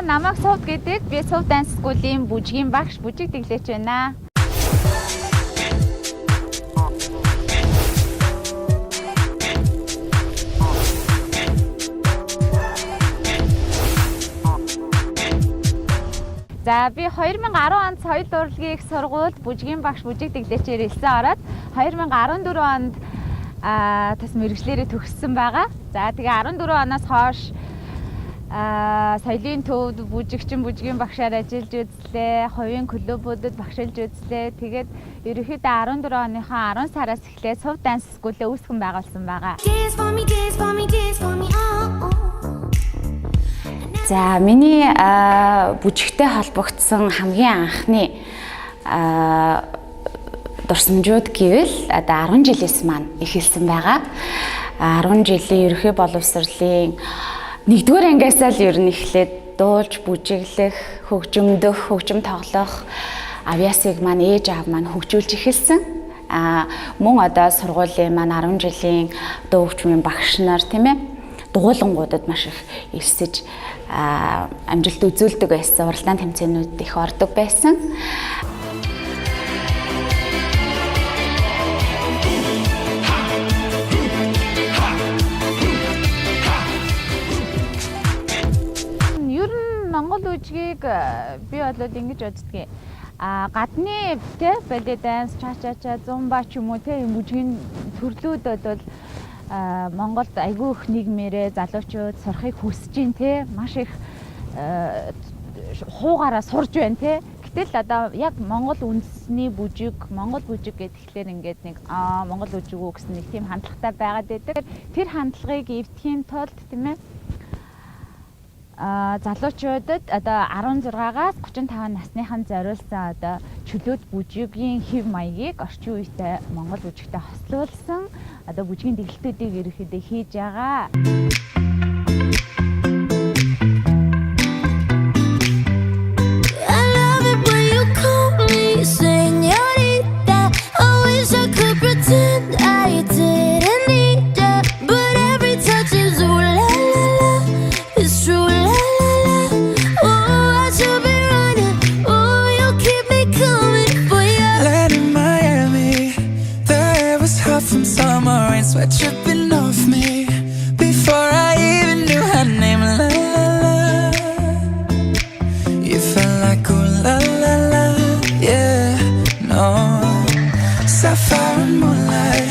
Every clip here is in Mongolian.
намайг Сувд гэдэг. Би Сувд Dance School-ийн бүжгийн багш, бүжиг дэглэж байна. За би 2010 онд соёл урлагийн их сургуульд бүжгийн багш, бүжиг дэглэгчээр элсэн ороод 2014 онд тас мэргэжлэрээ төгссөн байгаа. За тэгээ 14 оноос хойш соёлын төвд бүжигчин, бүжгийн багшаар ажиллаж үзлээ. Хувийн клубүүдэд багшилж үзлээ. Тэгээд ерөнхийдөө 14 оныхоо 10 сараас эхлээд Сувд Dance School-ээ үүсгэн байгуулсан байгаа. За миний бүжигтэй холбогдсон хамгийн анхны дурсамжууд гэвэл одоо 10 жилээс маань эхэлсэн байгаа. 10 жилийн ерөнхий боловсролын 1-р ангиасаа л ер нь эхлээд дуулж, бүжиглэх, хөгжимдөх, хөгжим тоглох авьяасыг маань ээж аав маань хөгжүүлж эхэлсэн. Мөн одоо сургуулийн маань 10 жилийн дуу хөгжмийн багш нар тийм ээ дугуулангуудад маш их элсэж амжилт үзүүлдэг байсан. Уралдаан тэмцээнүүд их ордог байсан. Ер нь Монгол бүжгийг би бодлоо ингэж боддгийг гадны те балет данс, ча-ча-ча, зумба ч юм уу те юм бүжгийн төрлүүд бол Монголд айгүй их нийгмээрээ залуучууд сурахыг хүсэж байна те маш их хуугаараа сурж байна те. Гэтэл одоо яг Монгол үндэсний бүжиг, Монгол бүжиг гэхлээр ингээд нэг Монгол бүжиг үү гэсэн нэг тийм хандлагатай байгаад байдаг. Тэр хандлагыг эвдэхийн тулд тийм ээ залуучуудад одоо 16-аас 35 насныхан зориулсан одоо чөлөөт бүжигийн хэв маягийг орчин үеийнхтэй Монгол бүжигтэй хослуулсан одоо бүжгийн дэглэлтүүдийг ерөөхдөө хийж байгаа. Tripping off me before I even knew her name. La la la, you felt like ooh la la la, yeah, no. Sapphire and moonlight,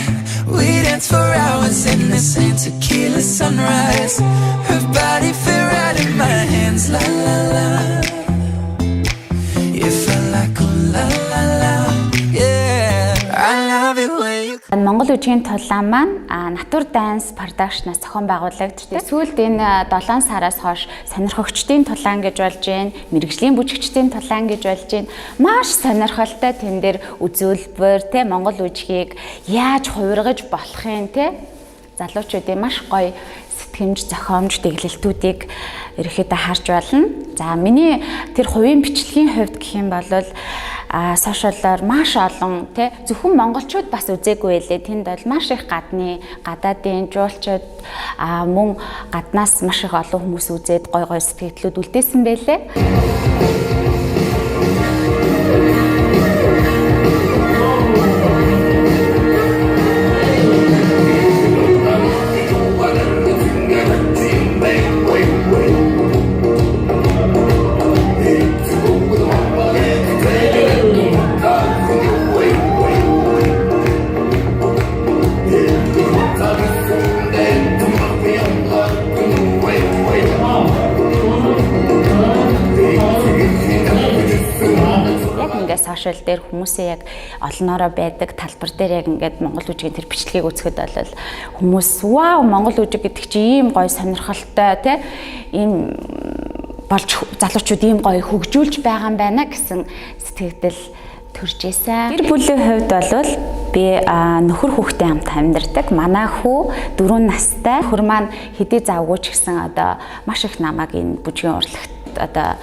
we danced for hours in the same tequila sunrise. Her body fit right in my hands. La la la, you felt like ooh la la la, yeah. I love it when you. Монгол бүжгийн тулаан маань Натур Dance Production-аас зохион байгуулагддаг. Сүүлд энэ 7 сараас хойш сонирхогчдын тулаан гэж болж байна, мэрэгжлийн бүжигчдийн тулаан гэж болж байна. Маш сонирхолтой тэн дээр үзүүлбэр те Монгол бүжгийг яаж хувиргаж болохын те залуучуудын маш гоё сэтгэмж, зохиомж, дэглэлтүүдийг ерөөхдөө харж болно. За миний тэр хувийн бичлэгийн хувьд гэх юм бол сошиалаар маш олон тий зөвхөн монголчууд бас үзээгүй байлээ. Тэнд бол маш их гадаадын жуулчууд мөн гаднаас маш их олон хүмүүс үзээд гой гой сэтгэлдлүүд үлдээсэн байлээ. Сошиал дээр хүмүүсээ яг олноороо байдаг талбар дээр яг ингээд монгол бүжгийн тэр бичлэгийг үзэхэд бол хүмүүс вау монгол бүжиг гэдэг чи ийм гоё сонирхолтой тий ийм болж залуучууд ийм гоё хөгжүүлж байгаа юм байна гэсэн сэтгэл төрж ийсэн. Гэр бүлийн хувьд бол би нөхөр хүүхдээ хамт амьдардаг. Манай хүү 4 настай. Нөхөр маань хэдий завгүй ч гэсэн одоо маш их намайг энэ бүжгийн урлагт одоо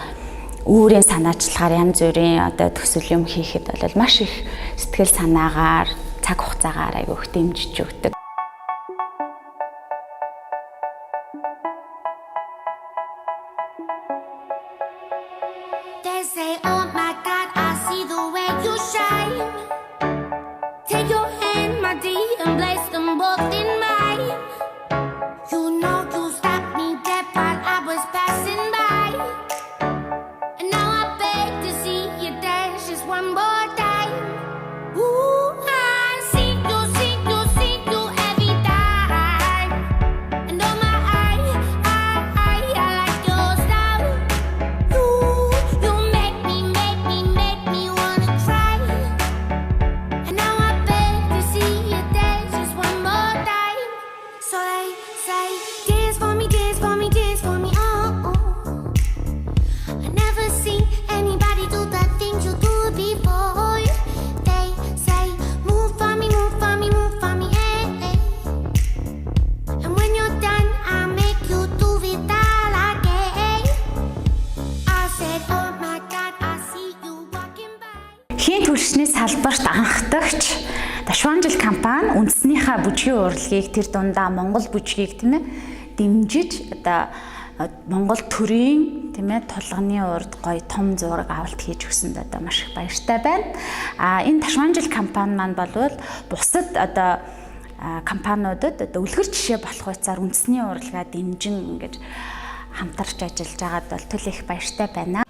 өөрийн санаачлагаар янз бүрийн одоо төсөл юм хийхэд бол маш их сэтгэл санаагаар цаг хугацаагаар айгүйх дэмжиж өгдөг. Ташванжил компани үндэснийхээ бүжгийн урлагийг тэр дундаа Монгол бүжгийг тийм ээ дэмжиж одоо Монгол төрийн тийм ээ тулганы урд гоё том зураг авалт хийж өгсөнд одоо маш их баяртай байна. Энэ Ташванжил компани маань болвол бусад одоо компаниудад одоо үлгэр жишээ болох хуйцаар үндэсний урлагаа дэмжин ингэж хамтарч ажиллаж байгаад бол түл их баяртай байна.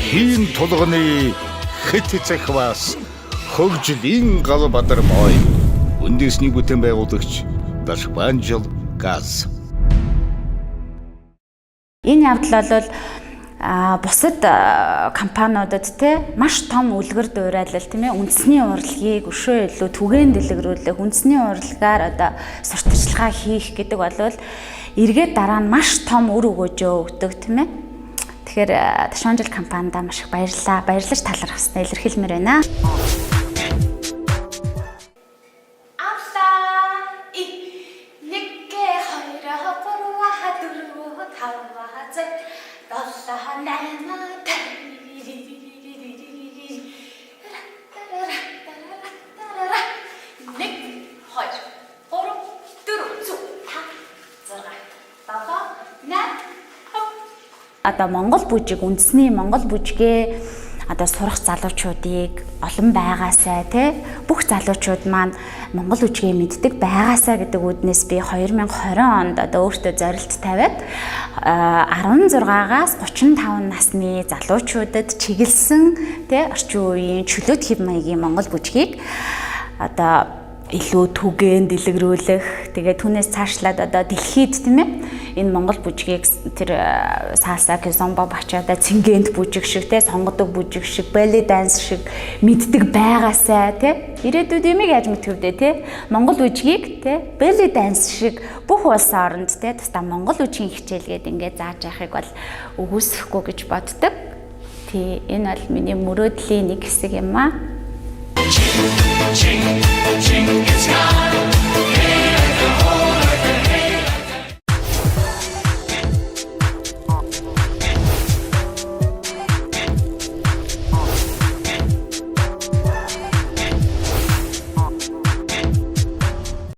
Хийн тулганы хэт захвас хөгжлийн гал бадар мой үндэсний бүтээн байгуулагч Ташванжил газ. Энэ явдал бол бусад компаниудад те маш том үлгэр дуурайлал тийм ээ үндэсний урлагийг өшөө илүү түгээн дэлгэрүүлэх үндэсний урлагаар одоо сурталчилгаа хийх гэдэг бол эргээд дараа нь маш том үр өгөөжөө өгдөг тийм ээ. Тэгэхээр Ташванжил компанидаа маш их баярлалаа. Баярлаж талархснаа илэрхийлмээр байна. Одоо Монгол бүжиг үндэсний Монгол бүжгээ одоо сурах залуучуудыг олон байгаасай тий бүх залуучууд маань Монгол бүжгээ мэддэг байгаасай гэдэг үднээс би 2020 онд одоо өөртөө зорилт тавиад 16-аас 35 насны залуучуудад чиглэсэн тий орчин үеийн чөлөөт хэв маягийн Монгол бүжгийг одоо илүү түгээн дэлгэрүүлэх тэгээ түүнээс цаашлаад одоо дэлхийд тийм ээ энэ Монгол бүжгийг тэр саасаа кизомбо бачаада цингээнт бүжиг шиг те сонгодог бүжиг шиг belly dance шиг мэддэг байгаасай те ирээдүйд юмыг яаж мэдэх вэ те Монгол бүжгийг те belly dance шиг бүх улс оронд те тастаа Монгол бүжгийн хичээлгээд ингээд зааж яахыг бол өгөөсөхгүй гэж боддог. Тий энэ бол миний мөрөөдлийн нэг хэсэг юм аа. Ching, ching, it's gone.